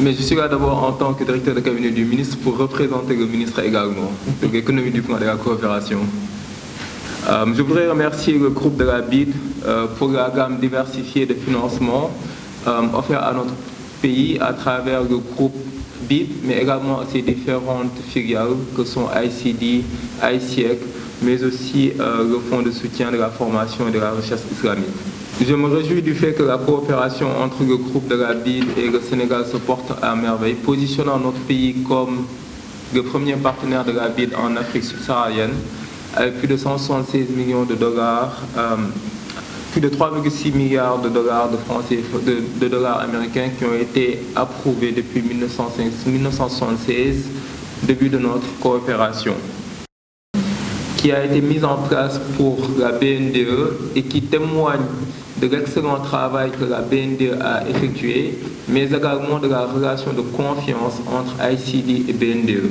Mais je suis là d'abord en tant que directeur de cabinet du ministre pour représenter le ministre également, de l'économie du plan et de la coopération. Je voudrais remercier le groupe de la BID pour la gamme diversifiée de financement offert à notre pays à travers le groupe BID, mais également ses différentes filiales que sont ICD, ICIEC, mais aussi le Fonds de soutien de la formation et de la recherche islamique. Je me réjouis du fait que la coopération entre le groupe de la BID et le Sénégal se porte à merveille, positionnant notre pays comme le premier partenaire de la BID en Afrique subsaharienne, avec plus de 176 millions de dollars, plus de 3,6 milliards de dollars de dollars américains qui ont été approuvés depuis 1976, début de notre coopération, qui a été mise en place pour la BNDE et qui témoigne de l'excellent travail que la BNDE a effectué, mais également de la relation de confiance entre ICD et BNDE.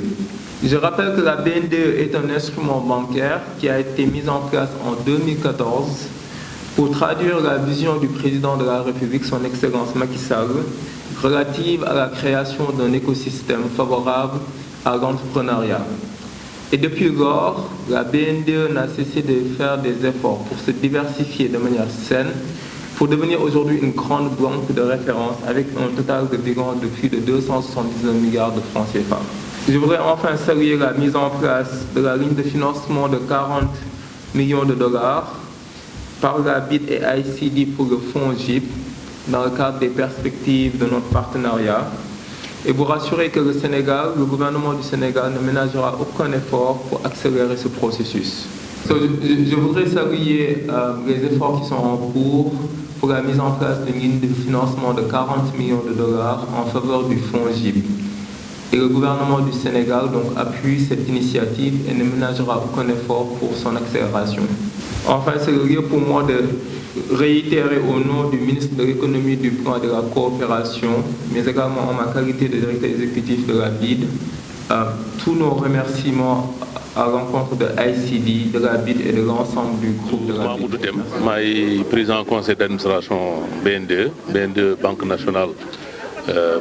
Je rappelle que la BNDE est un instrument bancaire qui a été mis en place en 2014 pour traduire la vision du président de la République, son Excellence Macky Sall, relative à la création d'un écosystème favorable à l'entrepreneuriat. Et depuis lors, la BNDE n'a cessé de faire des efforts pour se diversifier de manière saine, pour devenir aujourd'hui une grande banque de référence avec un total de bilan de plus de 279 milliards de francs CFA. Je voudrais enfin saluer la mise en place de la ligne de financement de 40 millions de dollars par la BID et ICD pour le fonds GIP dans le cadre des perspectives de notre partenariat et vous rassurer que le gouvernement du Sénégal ne ménagera aucun effort pour accélérer ce processus. Je voudrais saluer les efforts qui sont en cours pour la mise en place d'une ligne de financement de 40 millions de dollars en faveur du fonds GIP. Et le gouvernement du Sénégal donc, appuie cette initiative et ne ménagera aucun effort pour son accélération. Enfin, c'est le lieu pour moi de réitérer au nom du ministre de l'économie, du plan et de la coopération, mais également en ma qualité de directeur exécutif de la BID, tous nos remerciements à l'encontre de ICD, de la BID et de l'ensemble du groupe de la BID. Je suis président du conseil d'administration BNDE, Banque nationale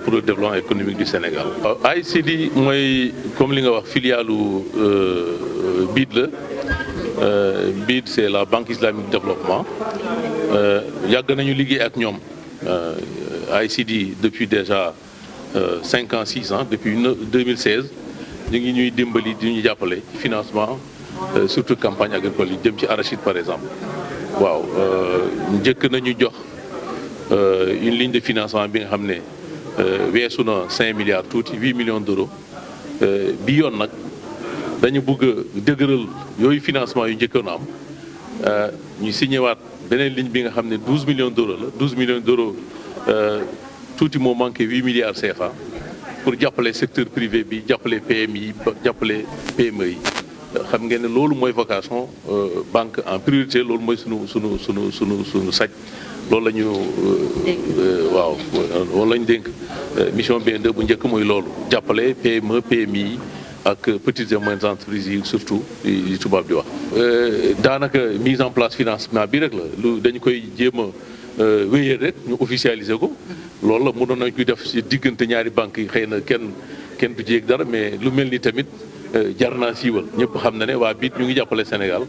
pour le développement économique du Sénégal. ICD, comme je l'ai dit, filiale BID. BID, c'est la Banque islamique de développement. Nous avons travaillé avec nous, ICD, depuis déjà 5 ans, 6 ans, depuis 2016. Nous avons appelé financement, surtout campagne agricole, arachide par exemple. Wow. Nous avons une ligne de financement qui a 5 milliards, 8 millions d'euros. Dañu bëgg dëgëral yooyu financement yu njëkkoon am ñu signé waat beneen ligne bi nga xam ne 12 millions d'euros la 12 millions d'euros tuuti moo manqué 8 milliards CFA pour jàppale secteur privé bi jàppale PMI yi jàppale PME yi xam ngeen ne loolu mooy vocation banque en priorité loolu mooy sunu saj loolu la ñu waaw loolu la ñu dénk mission BNDE bu njëkk mooy loolu jàppale PME PMI yi ak petites et moyennes entreprises yi surtout yi tubaab di wax daanaka mise en place financement bi rek la lu dañu koy jéem a wéyee rek ñu officialiser ko loolu la mënoon nañ koy def ci diggante ñaari banques yi xëy na kenn du jéeg dara mais lu mel ni tamit jar naa siiwal ñëpp xam na ne waa BID ñu ngi jàppale Sénégal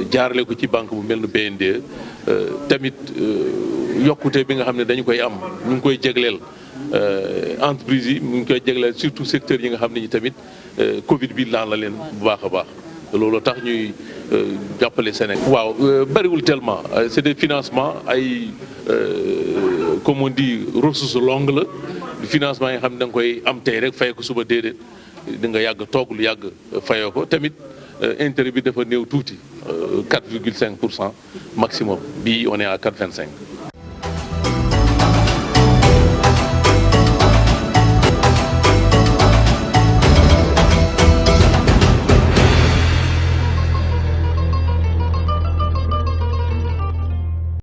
jaarale ko ci banque bu mel ni BNDE tamit yokkute bi nga xam ne dañu koy am ñu ngi koy jegleel entreprise yi mu ngi koy jagleel surtout secteur yi nga xam ne ñi tamit Covid bi laan la leen bu baax a baax loolu tax ñuy jàppale Sénégal. waaw bariwul tellement c'est des financements ay comme on dit ressources longues la financement yi nga xam ne da nga koy am tey rek fay ko suba déedéet da nga yàgg toog lu yàgg fayoo ko tamit intérêt bi dafa néew tuuti 4,5% maximum bii on est à 4,25.